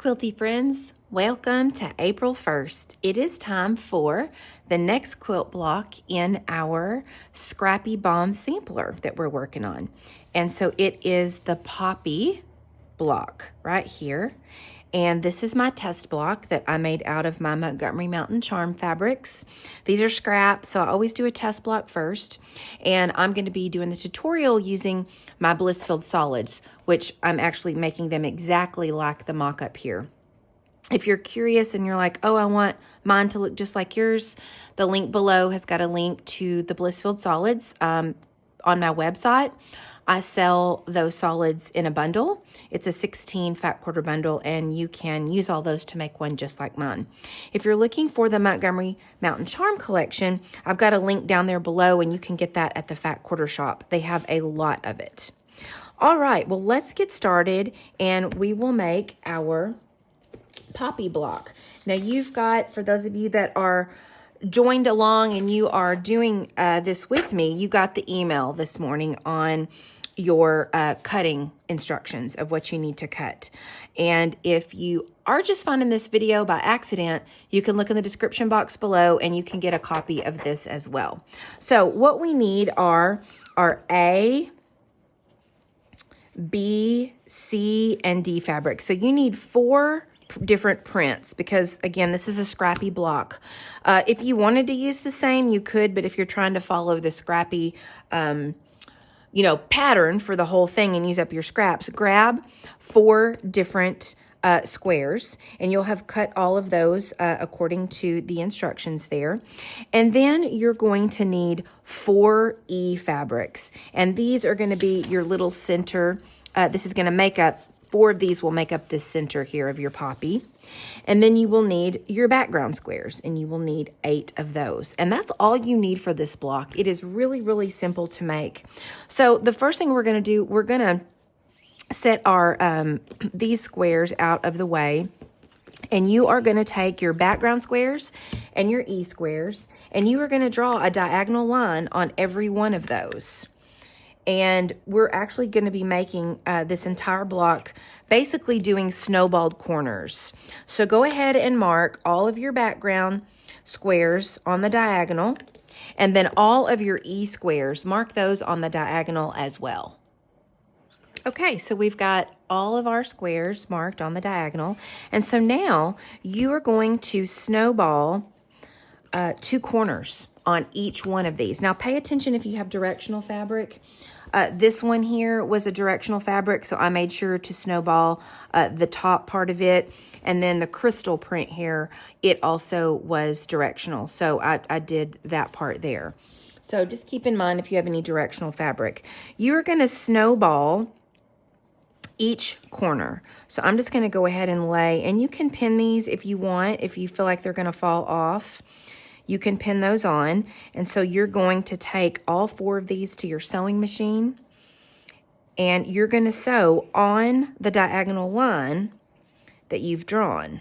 Quilty friends, welcome to April 1st. It is time for the next quilt block in our Scrappy BOM sampler that we're working on. And so it is the poppy block right here. And this is my test block that I made out of my Montgomery Mountain Charm fabrics. These are scrap, so I always do a test block first. And I'm going to be doing the tutorial using my Blissfield solids, which I'm actually making them exactly like the mock-up here. If you're curious and you're like, oh, I want mine to look just like yours, the link below has got a link to the Blissfield solids on my website. I sell those solids in a bundle. It's a 16 fat quarter bundle, and you can use all those to make one just like mine. If you're looking for the Montgomery Mountain Charm collection, I've got a link down there below, and you can get that at the Fat Quarter Shop. They have a lot of it. All right, well, let's get started, and we will make our poppy block. Now, you've got, for those of you that are joined along and you are doing this with me, you got the email this morning on your cutting instructions of what you need to cut. And if you are just finding this video by accident, you can look in the description box below and you can get a copy of this as well. So what we need are our A, B, C, and D fabrics. So you need 4 different prints because, again, this is a scrappy block. If you wanted to use the same, you could, but if you're trying to follow the scrappy pattern for the whole thing and use up your scraps, grab 4 different squares, and you'll have cut all of those according to the instructions there. And then you're going to need 4 E fabrics, and these are going to be your little center. This is going to make up 4 of these will make up this center here of your poppy. And then you will need your background squares, and you will need 8 of those. And that's all you need for this block. It is really, really simple to make. So the first thing we're going to do, we're going to set our these squares out of the way. And you are going to take your background squares and your E squares, and you are going to draw a diagonal line on every one of those. And we're actually going to be making this entire block basically doing snowballed corners. So go ahead and mark all of your background squares on the diagonal, and then all of your E squares, mark those on the diagonal as well. Okay, so we've got all of our squares marked on the diagonal. And so now you are going to snowball 2 corners on each one of these. Now pay attention if you have directional fabric. This one here was a directional fabric, so I made sure to snowball the top part of it. And then the crystal print here, it also was directional, so I did that part there. So just keep in mind if you have any directional fabric. You're going to snowball each corner. So I'm just going to go ahead and lay, and you can pin these if you want, if you feel like they're going to fall off. You can pin those on. And so you're going to take all 4 of these to your sewing machine, and you're going to sew on the diagonal line that you've drawn.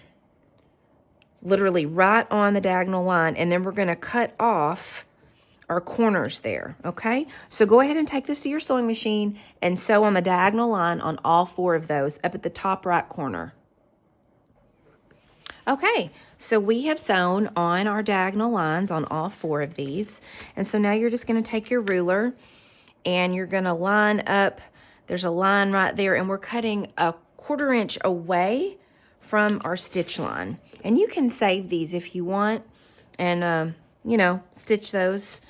Literally right on the diagonal line, and then we're going to cut off our corners there, okay? So go ahead and take this to your sewing machine and sew on the diagonal line on all 4 of those up at the top right corner. Okay, so we have sewn on our diagonal lines on all 4 of these. And so now you're just going to take your ruler and you're going to line up. There's a line right there, and we're cutting a 1/4 inch away from our stitch line. And you can save these if you want and, stitch those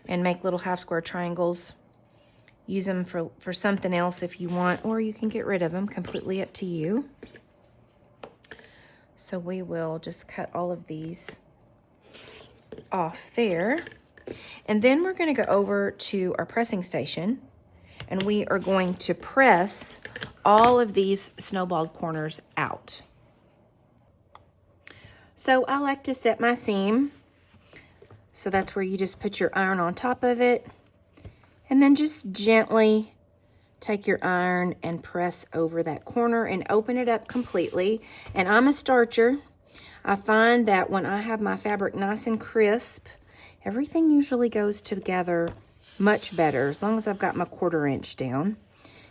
and make little half square triangles. Use them for something else if you want, or you can get rid of them, completely up to you. So we will just cut all of these off there. And then we're going to go over to our pressing station, and we are going to press all of these snowballed corners out. So I like to set my seam. So that's where you just put your iron on top of it, and then just gently take your iron and press over that corner and open it up completely. And I'm a starcher. I find that when I have my fabric nice and crisp, everything usually goes together much better as long as I've got my 1/4 inch down.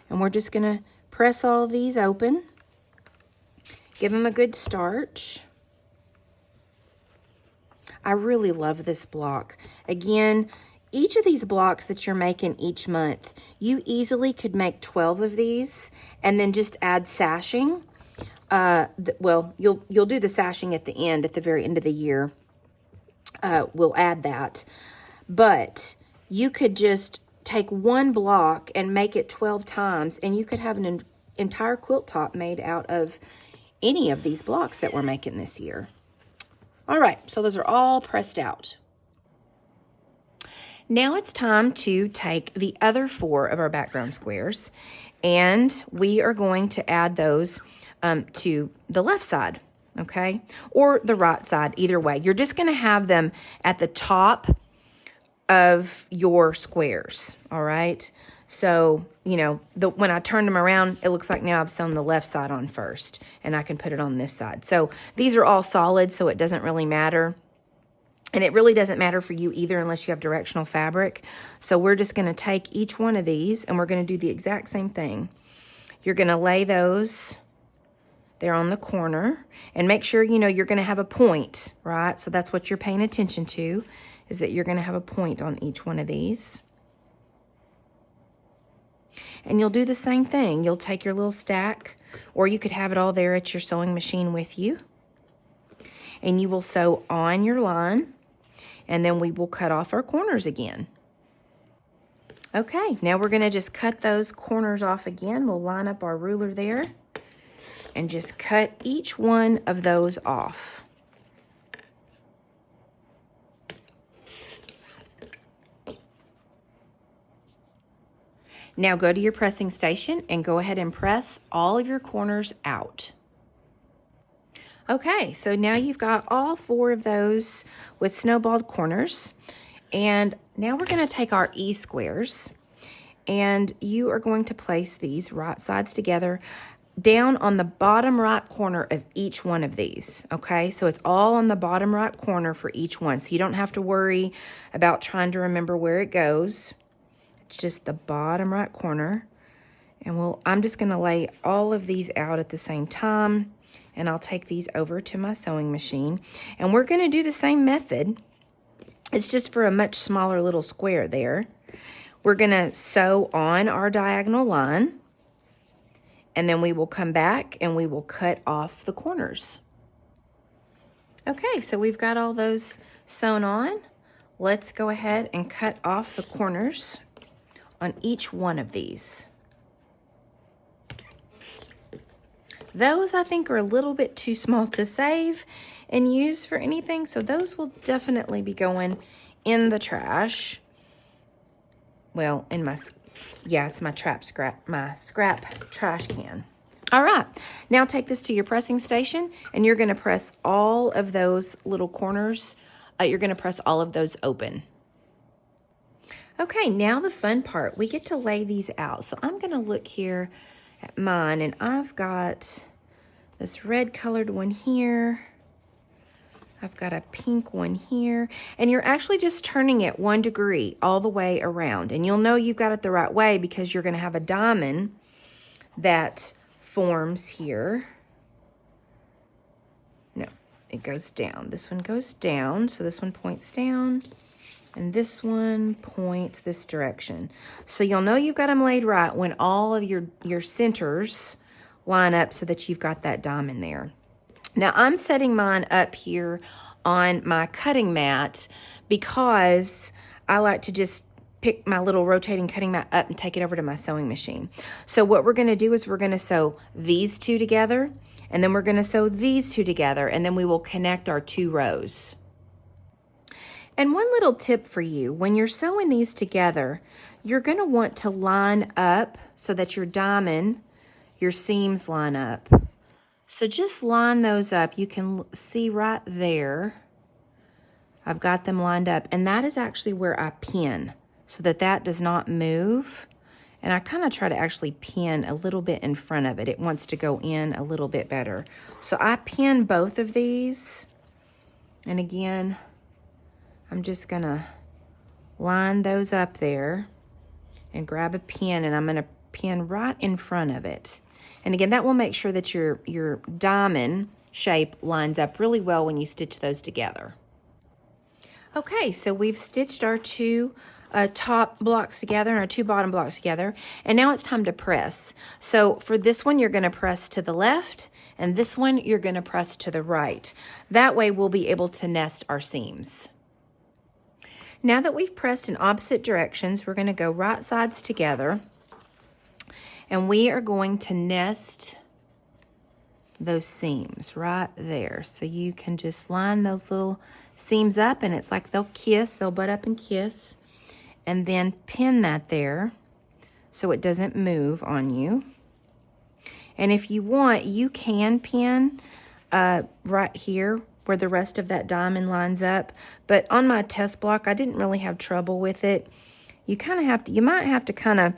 And we're just going to press all these open. Give them a good starch. I really love this block. Again, each of these blocks that you're making each month, you easily could make 12 of these and then just add sashing. Well, you'll do the sashing at the end, at the very end of the year. We'll add that. But you could just take one block and make it 12 times, and you could have an entire quilt top made out of any of these blocks that we're making this year. All right, so those are all pressed out. Now it's time to take the other 4 of our background squares, and we are going to add those to the left side, okay? Or the right side, either way. You're just gonna have them at the top of your squares, all right? So, you know, when I turn them around, it looks like now I've sewn the left side on first, and I can put it on this side. So these are all solid, so it doesn't really matter. And it really doesn't matter for you either unless you have directional fabric. So we're just gonna take each one of these, and we're gonna do the exact same thing. You're gonna lay those there on the corner, and make sure, you know, you're gonna have a point, right? So that's what you're paying attention to, is that you're gonna have a point on each one of these. And you'll do the same thing. You'll take your little stack, or you could have it all there at your sewing machine with you. And you will sew on your line, and then we will cut off our corners again. Okay, now we're gonna just cut those corners off again. We'll line up our ruler there and just cut each one of those off. Now go to your pressing station and go ahead and press all of your corners out. Okay, so now you've got all 4 of those with snowballed corners. And now we're gonna take our E-squares, and you are going to place these right sides together down on the bottom right corner of each one of these, okay? So it's all on the bottom right corner for each one, so you don't have to worry about trying to remember where it goes. It's just the bottom right corner. And I'm just gonna lay all of these out at the same time, and I'll take these over to my sewing machine. And we're gonna do the same method. It's just for a much smaller little square there. We're gonna sew on our diagonal line, and then we will come back and we will cut off the corners. Okay, so we've got all those sewn on. Let's go ahead and cut off the corners on each one of these. Those I think are a little bit too small to save and use for anything, so those will definitely be going in the trash. Well, in my, yeah, it's my scrap trash can. All right, now take this to your pressing station, and you're gonna press all of those little corners, you're gonna press all of those open. Okay, now the fun part, we get to lay these out. So I'm gonna look here at mine, and I've got this red colored one here. I've got a pink one here, and you're actually just turning it 1 degree all the way around. And you'll know you've got it the right way because you're gonna have a diamond that forms here. No, it goes down. This one goes down, so this one points down, and this one points this direction. So you'll know you've got them laid right when all of your centers line up so that you've got that diamond there. Now I'm setting mine up here on my cutting mat because I like to just pick my little rotating cutting mat up and take it over to my sewing machine. So what we're gonna do is we're gonna sew these 2 together, and then we're gonna sew these 2 together, and then we will connect our 2 rows. And one little tip for you, when you're sewing these together, you're gonna want to line up so that your diamond, your seams line up. So just line those up. You can see right there, I've got them lined up, and that is actually where I pin so that that does not move. And I kind of try to actually pin a little bit in front of it. It wants to go in a little bit better. So I pin both of these, and again, I'm just gonna line those up there and grab a pin, and I'm gonna pin right in front of it. And again, that will make sure that your diamond shape lines up really well when you stitch those together. Okay, so we've stitched our two top blocks together and our two bottom blocks together, and now it's time to press. So for this one, you're going to press to the left, and this one, you're going to press to the right. That way, we'll be able to nest our seams. Now that we've pressed in opposite directions, we're going to go right sides together, and we are going to nest those seams right there. So you can just line those little seams up, and it's like they'll butt up and kiss, and then pin that there so it doesn't move on you. And if you want, you can pin right here where the rest of that diamond lines up. But on my test block, I didn't really have trouble with it. You might have to kind of,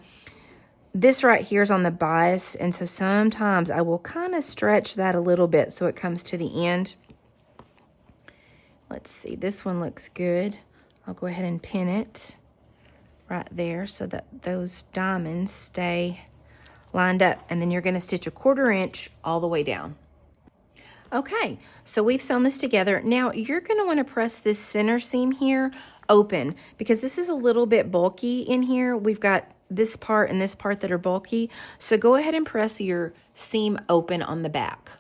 this right here is on the bias, and so sometimes I will kind of stretch that a little bit so it comes to the end. Let's see, this one looks good. I'll go ahead and pin it right there so that those diamonds stay lined up. And then you're going to stitch a 1/4 inch all the way down. Okay, so we've sewn this together. Now you're going to want to press this center seam here open because this is a little bit bulky in here. We've got this part and this part that are bulky. So go ahead and press your seam open on the back.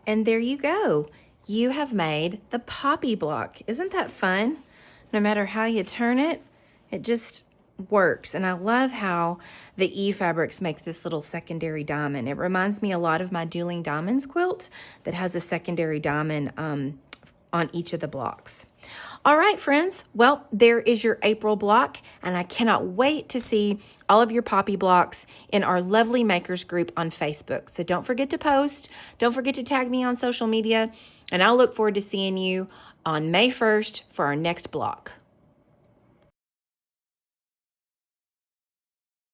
And there you go. You have made the poppy block. Isn't that fun? No matter how you turn it, it just works. And I love how the E-fabrics make this little secondary diamond. It reminds me a lot of my Dueling Diamonds quilt that has a secondary diamond on each of the blocks. All right, friends. Well, there is your April block, and I cannot wait to see all of your poppy blocks in our lovely makers group on Facebook. So don't forget to post. Don't forget to tag me on social media, and I'll look forward to seeing you on May 1st for our next block.